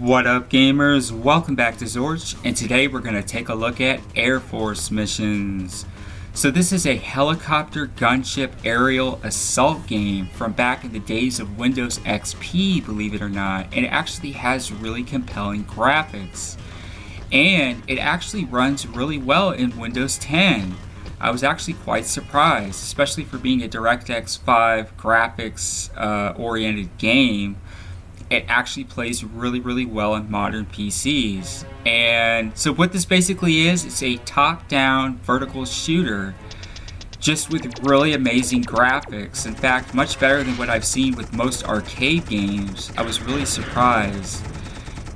What up, gamers? Welcome back to Zorch, and today we're going to take a look at Air Force missions. So this is a helicopter gunship aerial assault game from back in the days of Windows XP, believe it or not, and it actually has really compelling graphics. And it actually runs really well in Windows 10. I was actually quite surprised, especially for being a DirectX 5 graphics oriented game. It actually plays really well on modern PCs. And so what this basically is, it's a top-down vertical shooter just with really amazing graphics. In fact, much better than what I've seen with most arcade games. I was really surprised.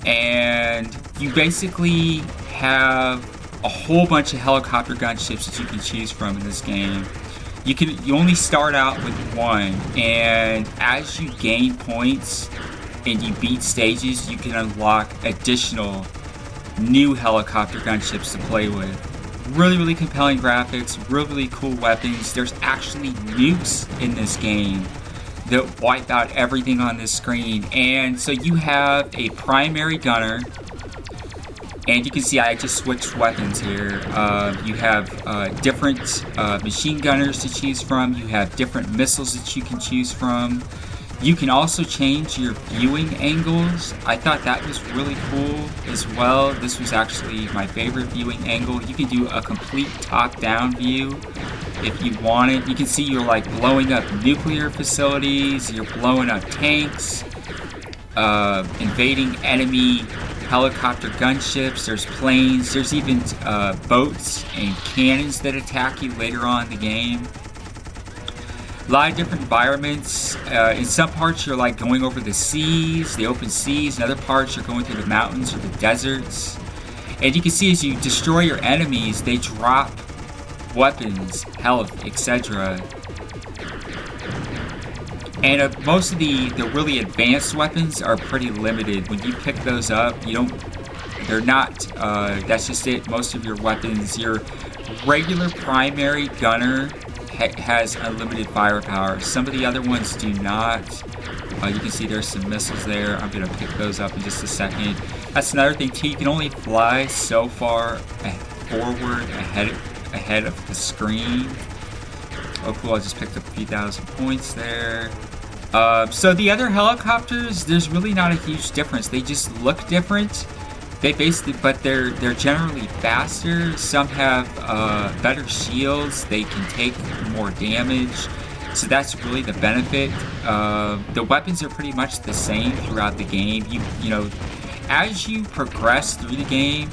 And you basically have a whole bunch of helicopter gunships that you can choose from in this game. You only start out with one, and as you gain points and you beat stages, you can unlock additional new helicopter gunships to play with. Really compelling graphics, really cool weapons. There's actually nukes in this game that wipe out everything on this screen. And so you have a primary gunner, and you can see I just switched weapons here. You have different machine gunners to choose from. You have different missiles that you can choose from. You can also change your viewing angles. I thought that was really cool as well. This was actually my favorite viewing angle. You can do a complete top-down view if you want it. You can see you're like blowing up nuclear facilities, you're blowing up tanks, invading enemy helicopter gunships, there's planes, there's even boats and cannons that attack you later on in the game. A lot of different environments. In some parts you're like going over the seas, the open seas. In other parts you're going through the mountains or the deserts. And you can see as you destroy your enemies, they drop weapons, health, etc. And most of the really advanced weapons are pretty limited. When you pick those up, they're not, that's just it. Most of your weapons, your regular primary gunner has unlimited firepower. Some of the other ones do not. You can see there's some missiles there. I'm going to pick those up in just a second. That's another thing too. You can only fly so far forward ahead of the screen. Oh cool, I just picked up a few thousand points there. So the other helicopters, there's really not a huge difference. They just look different. But they're generally faster. Some have better shields. They can take more damage. So that's really the benefit. The weapons are pretty much the same throughout the game. You know, as you progress through the game,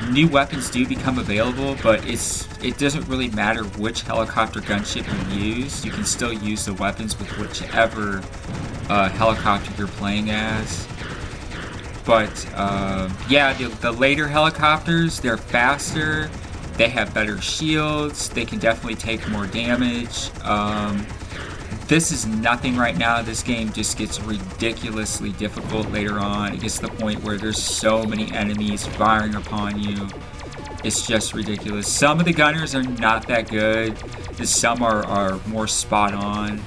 new weapons do become available, but it doesn't really matter which helicopter gunship you use. You can still use the weapons with whichever helicopter you're playing as. But yeah, the later helicopters, they're faster, they have better shields, they can definitely take more damage. This is nothing right now. This game just gets ridiculously difficult later on. It gets to the point where there's so many enemies firing upon you. It's just ridiculous. Some of the gunners are not that good. Some are more spot on.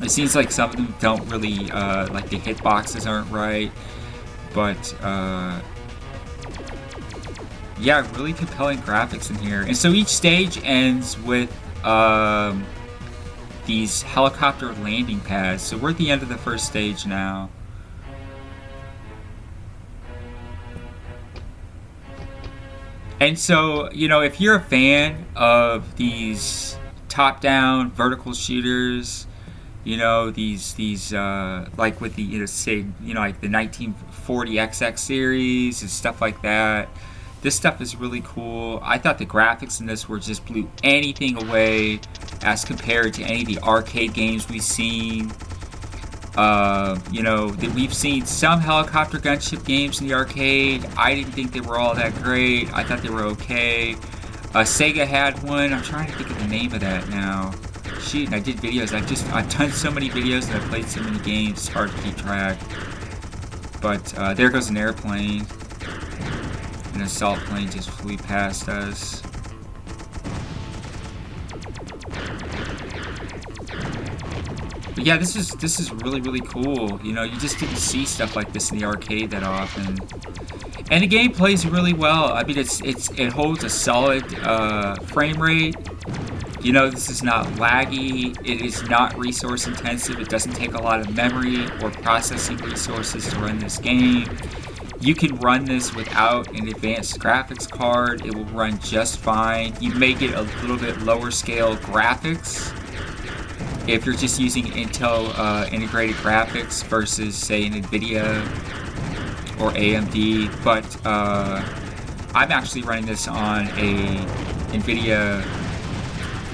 It seems like some of them don't really, like the hitboxes aren't right. But, yeah, really compelling graphics in here. And so each stage ends with these helicopter landing pads. So we're at the end of the first stage now. And so, you know, if you're a fan of these top-down vertical shooters, you know, these like with the, you know, say, you know, like the 1940 XX series and stuff like that. This stuff is really cool. I thought the graphics in this were just blew anything away as compared to any of the arcade games we've seen. You know, that we've seen some helicopter gunship games in the arcade. I didn't think they were all that great. I thought they were okay. Sega had one. I'm trying to think of the name of that now. Shoot, and I did videos. I've done so many videos and I've played so many games. It's hard to keep track. But there goes an airplane. An assault plane just flew past us. But yeah, this is really cool. You know, you just didn't see stuff like this in the arcade that often. And the game plays really well. I mean, it holds a solid frame rate. You know, this is not laggy. It is not resource intensive. It doesn't take a lot of memory or processing resources to run this game. You can run this without an advanced graphics card. It will run just fine. You may get a little bit lower scale graphics if you're just using Intel integrated graphics versus, say, an NVIDIA or AMD. But I'm actually running this on a NVIDIA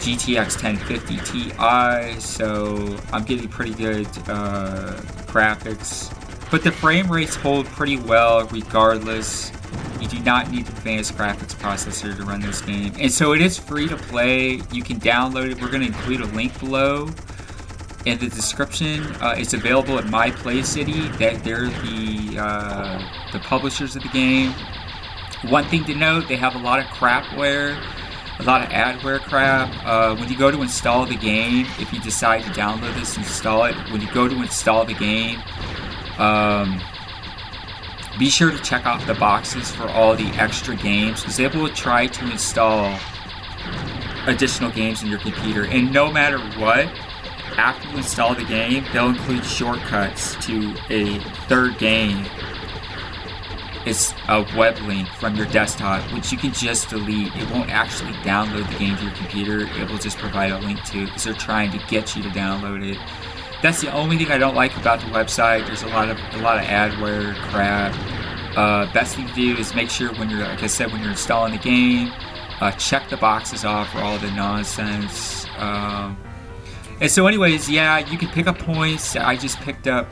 GTX 1050 Ti, so I'm getting pretty good graphics. But the frame rates hold pretty well regardless. You do not need an advanced graphics processor to run this game. And so it is free to play. You can download it. We're going to include a link below in the description. It's available at My Play City. They're the publishers of the game. One thing to note, they have a lot of crapware, a lot of adware crap. When you go to install the game, if you decide to download this, install it. When you go to install the game, be sure to check off the boxes for all the extra games, because they will try to install additional games in your computer. And no matter what, after you install the game, they'll include shortcuts to a third game. It's a web link from your desktop, which you can just delete. It won't actually download the game to your computer. It will just provide a link to it, because they're trying to get you to download it. That's the only thing I don't like about the website. There's a lot of adware crap. Best thing to do is make sure when you're, like I said, when you're installing the game, check the boxes off for all the nonsense. And so, anyways, yeah, you can pick up points. I just picked up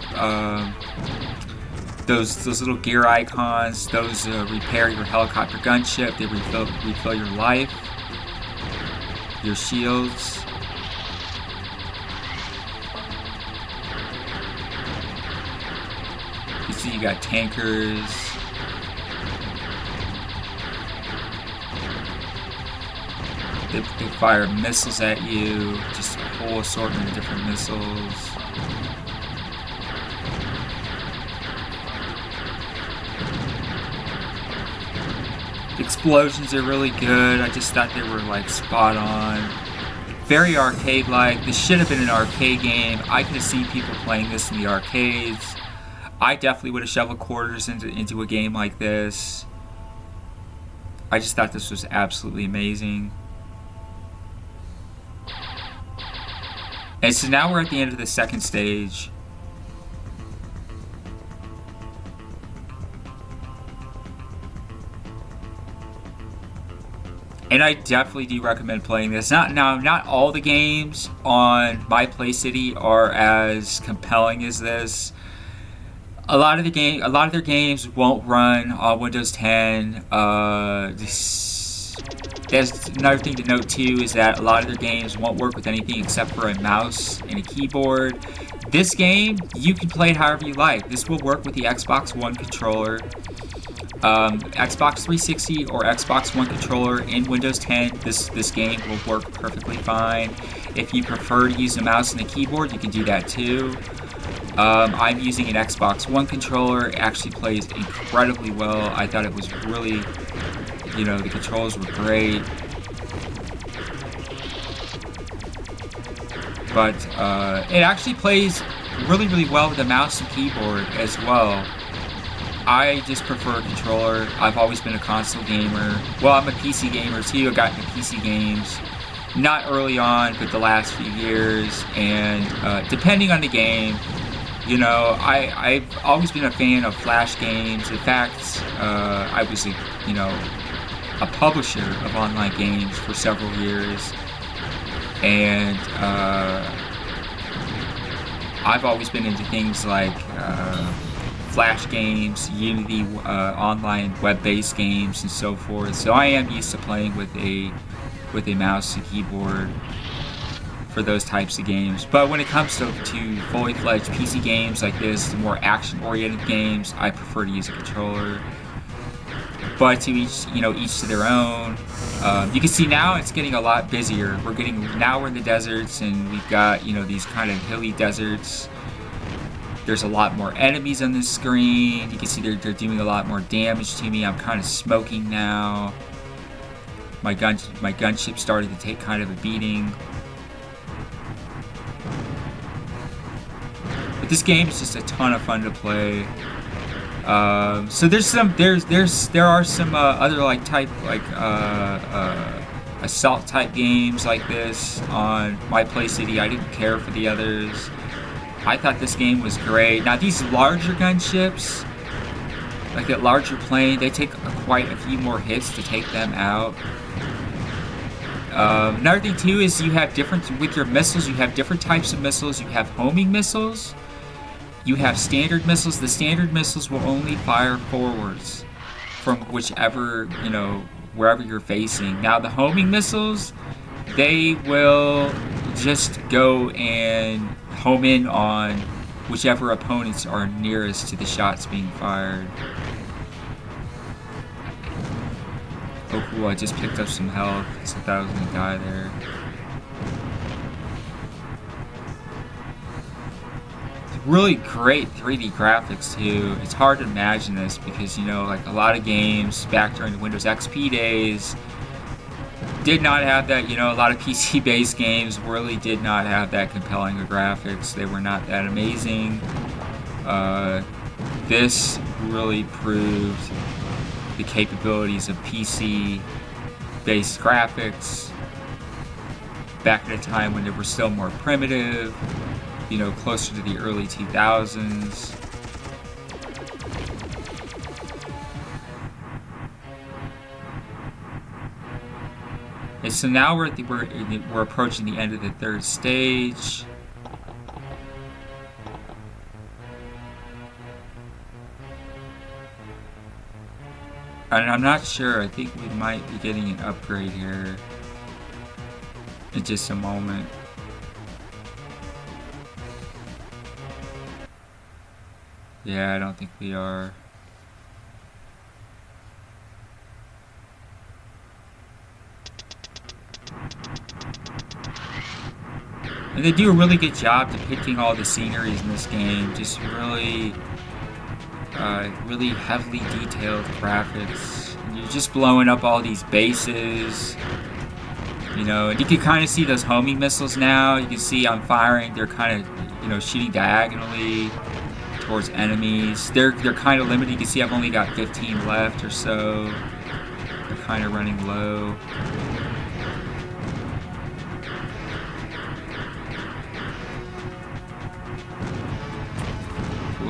those little gear icons. Those repair your helicopter gunship. They refill your life, your shields. You see, you got tankers. They fire missiles at you, just a whole assortment of different missiles. The explosions are really good. I just thought they were like spot on. Very arcade-like. This should have been an arcade game. I could have seen people playing this in the arcades. I definitely would have shoveled quarters into a game like this. I just thought this was absolutely amazing. And so now we're at the end of the second stage. And I definitely do recommend playing this. Not all the games on My Play City are as compelling as this. A lot of their games won't run on Windows 10. There's another thing to note too, is that a lot of their games won't work with anything except for a mouse and a keyboard. This game, you can play it however you like. This will work with the Xbox One controller, Xbox 360 or Xbox One controller in Windows 10. This game will work perfectly fine. If you prefer to use a mouse and a keyboard, you can do that too. I'm using an Xbox One controller. It actually plays incredibly well. I thought it was really, the controls were great. But it actually plays really well with a mouse and keyboard as well. I just prefer a controller. I've always been a console gamer. Well, I'm a PC gamer too. I got into PC games. Not early on, but the last few years. And depending on the game, I've always been a fan of Flash games. In fact, I was a publisher of online games for several years. And I've always been into things like Flash games, Unity, online web-based games, and so forth. So I am used to playing with a mouse and keyboard for those types of games. But when it comes to fully fledged PC games like this, the more action-oriented games, I prefer to use a controller. but to each, each to their own. You can see now it's getting a lot busier. We're in the deserts, and we've got, these kind of hilly deserts. There's a lot more enemies on this screen. You can see they're doing a lot more damage to me. I'm kind of smoking now. My gunship started to take kind of a beating. But this game is just a ton of fun to play. So there are some other assault type games like this on My Play City. I didn't care for the others. I thought this game was great. Now these larger gunships, like that larger plane, they take quite a few more hits to take them out. Another thing too is with your missiles, you have different types of missiles. You have homing missiles. You have standard missiles. The standard missiles will only fire forwards from whichever, wherever you're facing. Now the homing missiles, they will just go and home in on whichever opponents are nearest to the shots being fired. Oh cool, I just picked up some health because I thought I was going to die there. It's really great 3D graphics too. It's hard to imagine this because, like a lot of games back during the Windows XP days did not have that, a lot of PC-based games really did not have that compelling of graphics. They were not that amazing. This really proved the capabilities of PC-based graphics back at a time when they were still more primitive, closer to the early 2000s. And so now we're approaching the end of the third stage. And I'm not sure. I think we might be getting an upgrade here in just a moment. Yeah, I don't think we are. And they do a really good job depicting all the sceneries in this game. Just really heavily detailed graphics. And you're just blowing up all these bases. And you can kind of see those homing missiles now. You can see I'm firing. They're kind of, shooting diagonally towards enemies. They're kind of limited. You can see I've only got 15 left or so. They're kind of running low.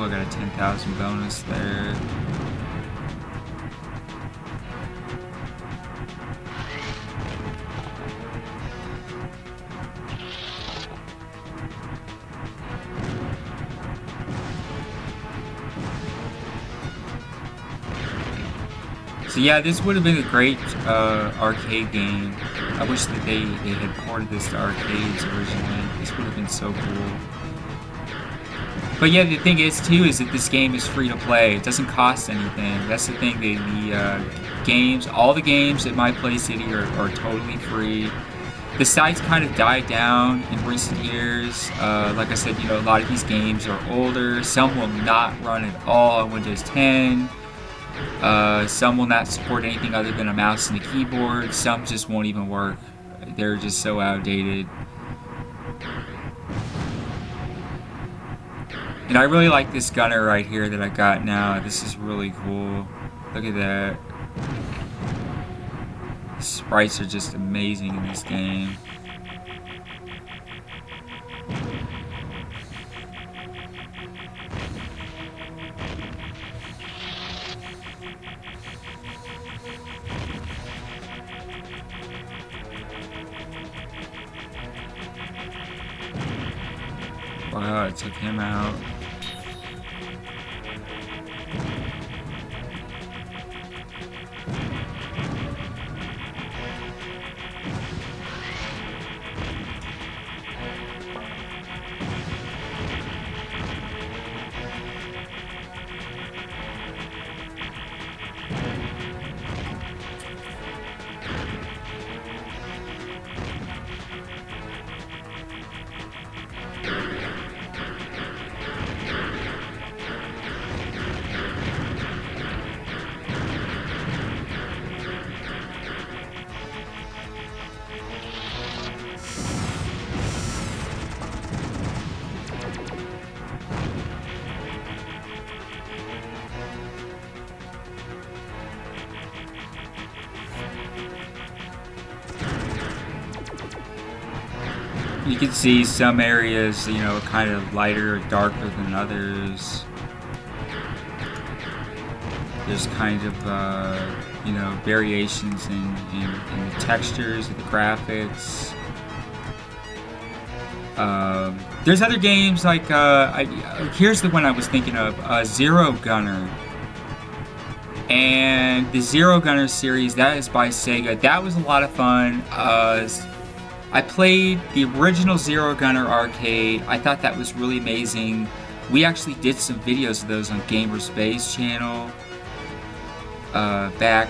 I got a 10,000 bonus there. So yeah, this would have been a great arcade game. I wish that they had ported this to arcades originally. This would have been so cool. But yeah, the thing is too is that this game is free to play. It doesn't cost anything. That's the thing. All the games at My Play City are totally free. The site's kind of died down in recent years. Like I said, a lot of these games are older. Some will not run at all on Windows 10. Some will not support anything other than a mouse and a keyboard. Some just won't even work. They're just so outdated. And I really like this gunner right here that I got now. This is really cool. Look at that. The sprites are just amazing in this game. Wow, it took him out. You can see some areas, you know, kind of lighter or darker than others. There's kind of, you know, variations in the textures of the graphics. There's other games like, here's the one I was thinking of, Zero Gunner. And the Zero Gunner series, that is by Sega. That was a lot of fun. I played the original Zero Gunner arcade. I thought that was really amazing. We actually did some videos of those on Gamerspace channel back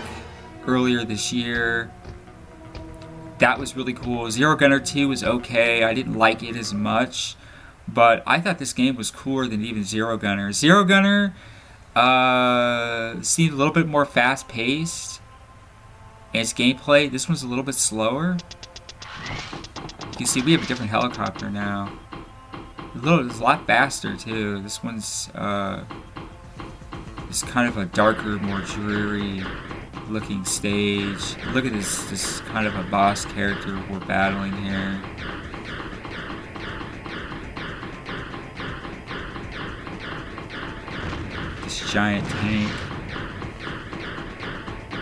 earlier this year. That was really cool. Zero Gunner 2 was okay. I didn't like it as much, but I thought this game was cooler than even Zero Gunner. Zero Gunner seemed a little bit more fast-paced in its gameplay. This one's a little bit slower. You can see we have a different helicopter now. It's a lot faster too. This one's it's kind of a darker, more dreary looking stage. Look at this kind of a boss character we're battling here. This giant tank.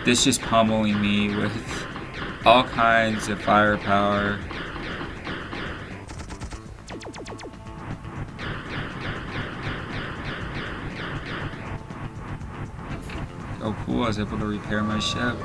This just pummeling me with all kinds of firepower. Oh cool, I was able to repair my ship.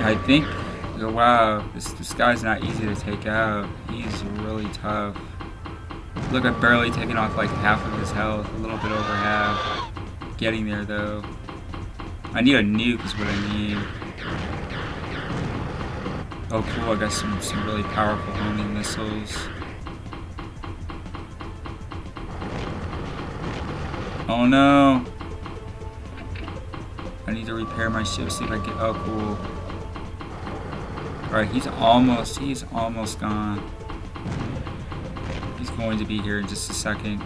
I think, oh wow, this guy's not easy to take out. He's really tough. Look, I've barely taken off like half of his health, a little bit over half. Getting there though. I need a nuke is what I need. Oh cool, I got some really powerful homing missiles. Oh no! I need to repair my ship, see if I can, oh cool. Alright, he's almost gone. He's going to be here in just a second.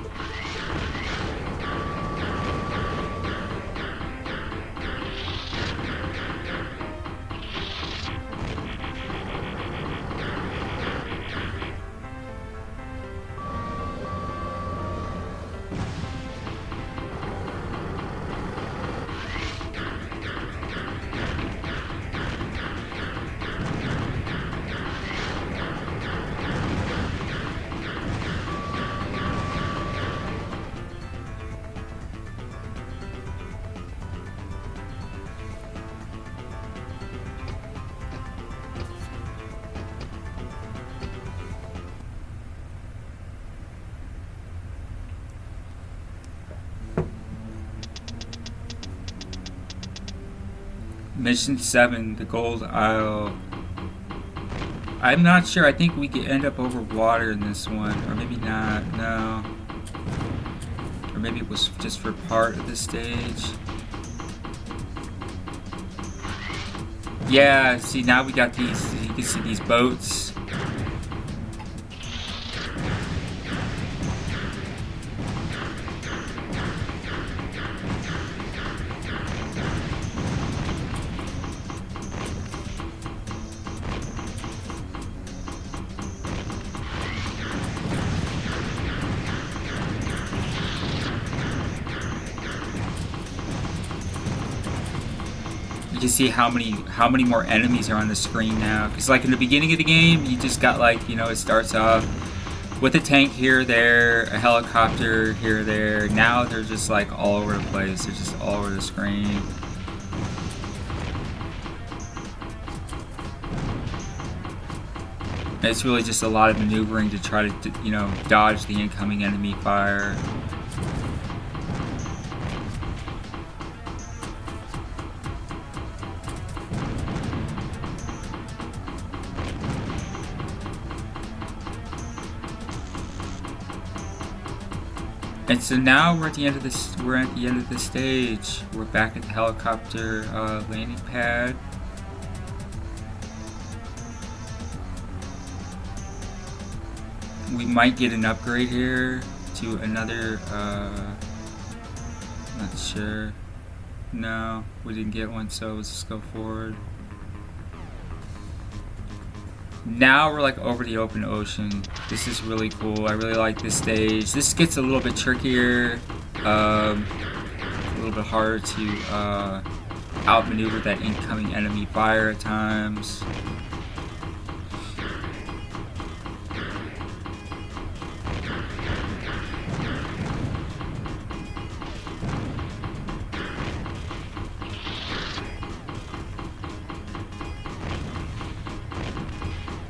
Mission 7, the Gold Isle. I'm not sure. I think we could end up over water in this one. Or maybe not. No. Or maybe it was just for part of the stage. Yeah, see now we got these, you can see these boats. You can see how many more enemies are on the screen now. Because like in the beginning of the game, you just got like, you know, it starts off with a tank here, there, a helicopter here, there. Now they're just like all over the place. They're just all over the screen. It's really just a lot of maneuvering to try to, you know, dodge the incoming enemy fire. And so now we're at the end of this. We're at the end of the stage. We're back at the helicopter landing pad. We might get an upgrade here to another. Not sure. No, we didn't get one. So let's just go forward. Now we're like over the open ocean. This is really cool. I really like this stage. This gets a little bit trickier, a little bit harder to outmaneuver that incoming enemy fire at times.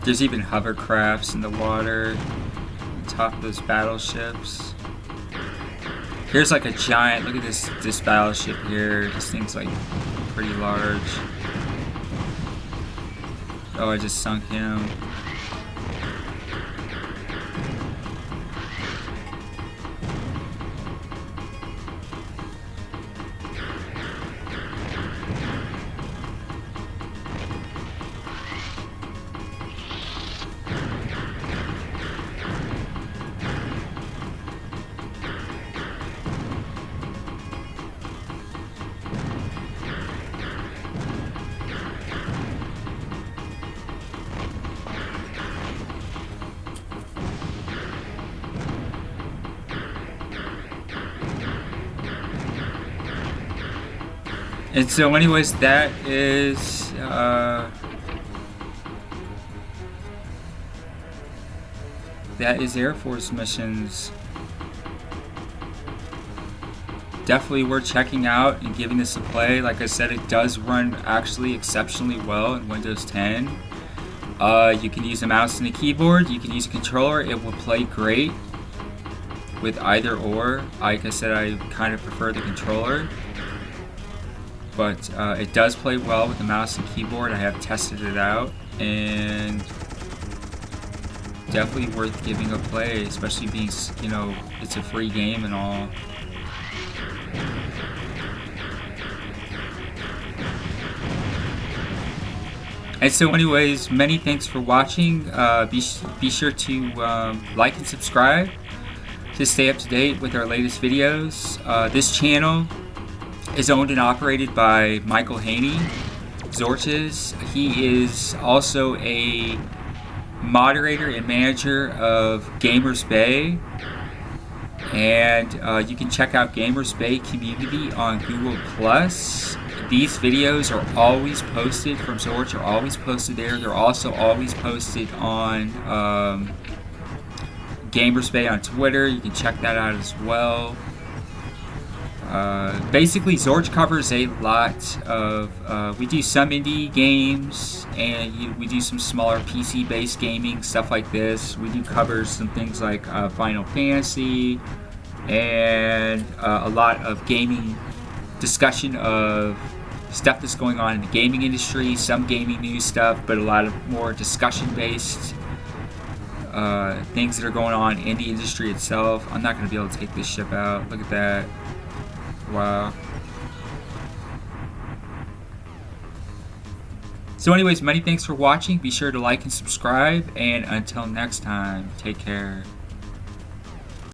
There's even hovercrafts in the water on top of those battleships. Here's like a giant, look at this battleship here. This thing's like pretty large. Oh, I just sunk him. And so anyways, that is Air Force missions. Definitely worth checking out and giving this a play. Like I said, it does run actually exceptionally well in Windows 10. You can use a mouse and a keyboard. You can use a controller. It will play great with either or. Like I said, I kind of prefer the controller. But it does play well with the mouse and keyboard. I have tested it out, and definitely worth giving a play, especially being, you know, it's a free game and all. And so anyways, many thanks for watching. Be sure to like and subscribe to stay up to date with our latest videos. This channel is owned and operated by Michael Haney, Zorches. He is also a moderator and manager of Gamers Bay. And you can check out Gamers Bay community on Google+. These videos are always posted from Zorch, are always posted there. They're also always posted on Gamers Bay on Twitter. You can check that out as well. Basically, Zorch covers a lot of, we do some indie games, and we do some smaller PC-based gaming, stuff like this. We do cover some things like Final Fantasy, and a lot of gaming discussion of stuff that's going on in the gaming industry, some gaming news stuff, but a lot of more discussion-based things that are going on in the industry itself. I'm not going to be able to take this ship out. Look at that. Wow. So anyways, many thanks for watching. Be sure to like and subscribe, and until next time, take care.